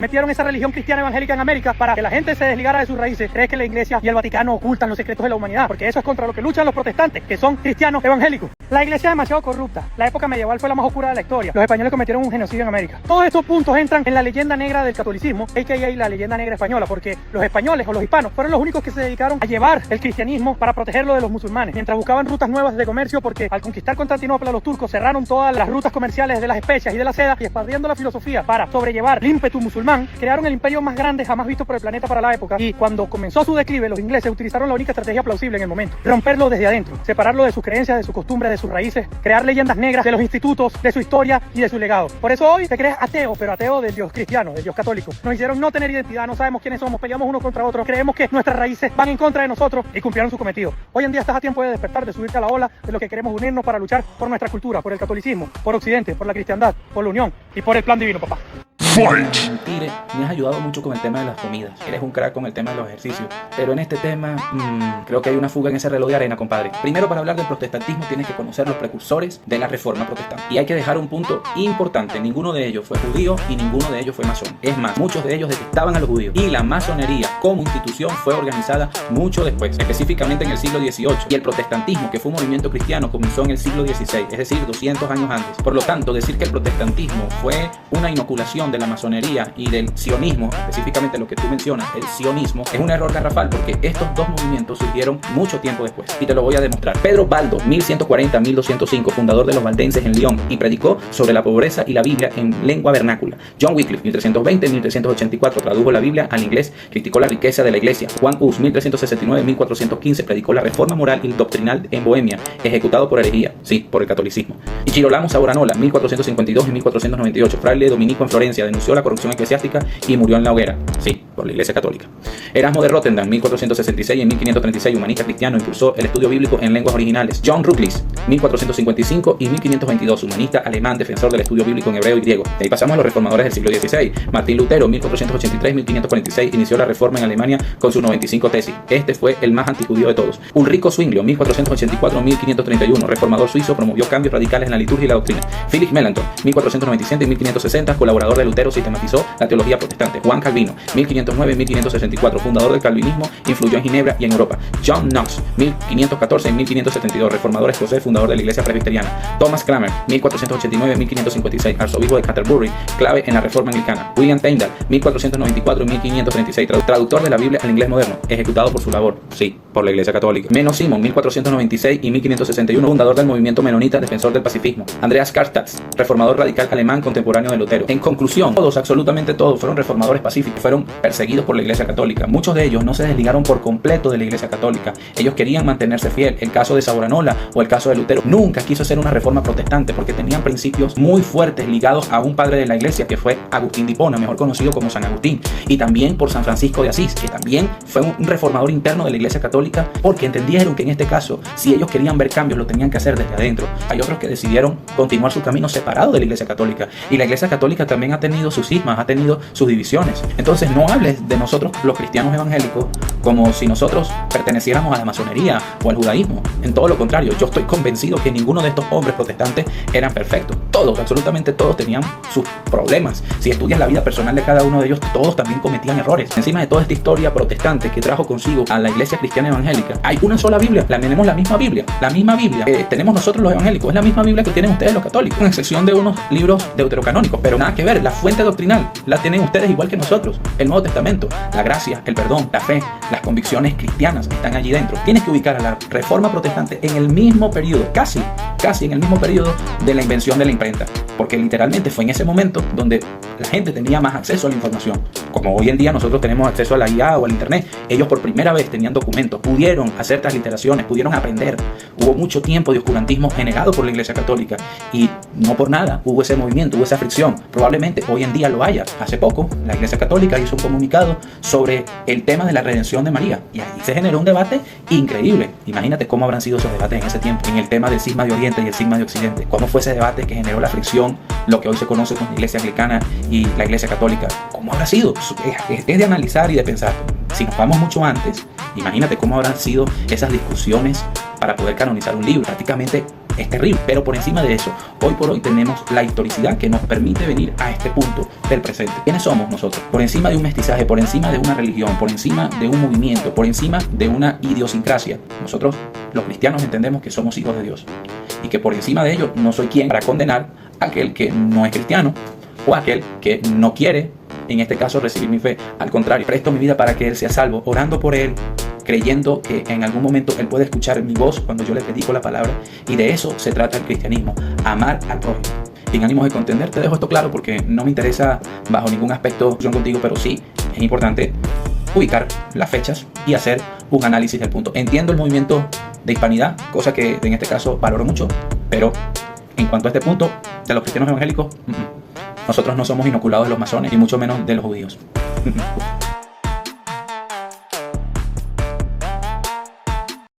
Metieron esa religión cristiana evangélica en América para que la gente se desligara de sus raíces. Cree que la iglesia y el Vaticano ocultan los secretos de la humanidad, porque eso es contra lo que luchan los protestantes, que son cristianos evangélicos. La iglesia es demasiado corrupta. La época medieval fue la más oscura de la historia. Los españoles cometieron un genocidio en América. Todos estos puntos entran en la leyenda negra del catolicismo, a.k.a. la leyenda negra española, porque los españoles o los hispanos fueron los únicos que se dedicaron a llevar el cristianismo para protegerlo de los musulmanes, mientras buscaban rutas nuevas de comercio, porque al conquistar Constantinopla los turcos cerraron todas las rutas comerciales de las especias y de la seda, y expandiendo la filosofía para sobrellevar el ímpetu musulmán, crearon el imperio más grande jamás visto por el planeta para la época. Y cuando comenzó su declive, los ingleses utilizaron la única estrategia plausible en el momento: romperlo desde adentro, separarlo de sus creencias, de sus costumbres, de sus raíces, crear leyendas negras de los institutos, de su historia y de su legado. Por eso hoy te crees ateo, pero ateo del Dios cristiano, del Dios católico. Nos hicieron no tener identidad, no sabemos quiénes somos, peleamos unos contra otros, creemos que nuestras raíces van en contra de nosotros y cumplieron su cometido. Hoy en día estás a tiempo de despertar, de subirte a la ola de lo que queremos unirnos para luchar por nuestra cultura, por el catolicismo, por Occidente, por la cristiandad, por la unión y por el plan divino, papá. Tire, me has ayudado mucho con el tema de las comidas. Eres un crack con el tema de los ejercicios. Pero en este tema, creo que hay una fuga en ese reloj de arena, compadre. Primero, para hablar del protestantismo, tienes que conocer los precursores de la reforma protestante. Y hay que dejar un punto importante: ninguno de ellos fue judío y ninguno de ellos fue masón. Es más, muchos de ellos detestaban a los judíos. Y la masonería como institución fue organizada mucho después, específicamente en el siglo XVIII. Y el protestantismo, que fue un movimiento cristiano, comenzó en el siglo XVI, es decir, 200 años antes. Por lo tanto, decir que el protestantismo fue una inoculación de la masonería y del sionismo, específicamente lo que tú mencionas, el sionismo, es un error garrafal, porque estos dos movimientos surgieron mucho tiempo después, y te lo voy a demostrar. Pedro Baldo, 1140-1205, fundador de los valdenses en Lyon, y predicó sobre la pobreza y la Biblia en lengua vernácula. John Wycliffe, 1320-1384, tradujo la Biblia al inglés, criticó la riqueza de la iglesia. Juan Hus, 1369-1415, predicó la reforma moral y doctrinal en Bohemia, ejecutado por herejía, sí, por el catolicismo. Y Girolamo Savonarola, 1452 y 1498, fraile dominico en Florencia, denunció la corrupción eclesiástica y murió en la hoguera, sí, por la iglesia católica. Erasmo de Rotterdam, 1466 y 1536, humanista cristiano, impulsó el estudio bíblico en lenguas originales. John Rutgers, 1455 y 1522, humanista alemán, defensor del estudio bíblico en hebreo y griego. De ahí pasamos a los reformadores del siglo XVI. Martín Lutero, 1483-1546, inició la reforma en Alemania con sus 95 tesis. Este fue el más antijudío de todos. Ulrico Zwinglio, 1484-1531, reformador suizo, promovió cambios radicales en la liturgia y la doctrina. Felix Melanchthon, 1497 y 1560, colaborador de Lutero, sistematizó la teología protestante. Juan Calvino, 1509-1564, fundador del calvinismo, influyó en Ginebra y en Europa. John Knox, 1514 y 1572, reformador escocés, fundador de la iglesia presbiteriana. Thomas Cranmer, 1489-1556, arzobispo de Canterbury, clave en la reforma anglicana. William Tyndale, 1494 y 1536, traductor de la Biblia al inglés moderno, ejecutado por su labor, sí, por la iglesia católica. Menno Simon, 1496 y 1561, fundador del movimiento menonita, defensor del pacifismo. Andreas Karstad, reformador radical alemán contemporáneo de Lutero. En conclusión, todos, absolutamente todos, fueron reformadores pacíficos, fueron perseguidos por la iglesia católica. Muchos de ellos no se desligaron por completo de la iglesia católica. Ellos querían mantenerse fiel. El caso de Savonarola o el caso de Lutero nunca quiso hacer una reforma protestante, porque tenían principios muy fuertes ligados a un padre de la iglesia, que fue Agustín de Hipona, mejor conocido como San Agustín, y también por San Francisco de Asís, que también fue un reformador interno de la iglesia católica, porque entendieron que en este caso, si ellos querían ver cambios, lo tenían que hacer desde adentro. Hay otros que decidieron continuar su camino separado de la iglesia católica, y la iglesia católica también ha tenido sus cismas, ha tenido sus divisiones. Entonces no hables de nosotros los cristianos evangélicos como si nosotros perteneciéramos a la masonería o al judaísmo. En todo lo contrario, yo estoy convencido que ninguno de estos hombres protestantes eran perfectos. Todos, absolutamente todos, tenían sus problemas. Si estudias la vida personal de cada uno de ellos, todos también cometían errores. Encima de toda esta historia protestante que trajo consigo a la iglesia cristiana evangélica, hay una sola Biblia. Tenemos la misma Biblia. La misma Biblia tenemos nosotros los evangélicos. Es la misma Biblia que tienen ustedes los católicos, con excepción de unos libros deuterocanónicos, pero nada que ver. La fuente doctrinal la tienen ustedes igual que nosotros. El Nuevo Testamento, la gracia, el perdón, la fe, las convicciones cristianas están allí dentro. Tienes que ubicar a la reforma protestante en el mismo periodo, casi en el mismo periodo de la invención de la imprenta, porque literalmente fue en ese momento donde la gente tenía más acceso a la información. Como hoy en día nosotros tenemos acceso a la IA o al internet, ellos por primera vez tenían documentos, pudieron hacer transliteraciones, pudieron aprender. Hubo mucho tiempo de oscurantismo generado por la iglesia católica, y no por nada hubo ese movimiento, hubo esa fricción. Probablemente hoy en día lo haya. Hace poco la iglesia católica hizo un comunicado sobre el tema de la redención de María, y ahí se generó un debate increíble. Imagínate cómo habrán sido esos debates en ese tiempo, en el tema del cisma de Oriente y el cisma de Occidente. Cómo fue ese debate que generó la fricción, lo que hoy se conoce como la iglesia anglicana y la iglesia católica. ¿Cómo habrá sido? Es de analizar y de pensar. Si nos vamos mucho antes, imagínate cómo habrán sido esas discusiones para poder canonizar un libro. Prácticamente es terrible. Pero por encima de eso, hoy por hoy tenemos la historicidad que nos permite venir a este punto del presente. ¿Quiénes somos nosotros? Por encima de un mestizaje, por encima de una religión, por encima de un movimiento, por encima de una idiosincrasia, nosotros los cristianos entendemos que somos hijos de Dios y que por encima de ello no soy quien para condenar a aquel que no es cristiano o a aquel que no quiere, en este caso, recibir mi fe. Al contrario, presto mi vida para que él sea salvo, orando por él, creyendo que en algún momento él puede escuchar mi voz cuando yo le predico la palabra. Y de eso se trata el cristianismo, amar al prójimo. Sin ánimos de contender, te dejo esto claro porque no me interesa bajo ningún aspecto contigo, pero sí es importante ubicar las fechas y hacer un análisis del punto. Entiendo el movimiento de hispanidad, cosa que en este caso valoro mucho, pero en cuanto a este punto de los cristianos evangélicos, nosotros no somos inoculados de los masones y mucho menos de los judíos.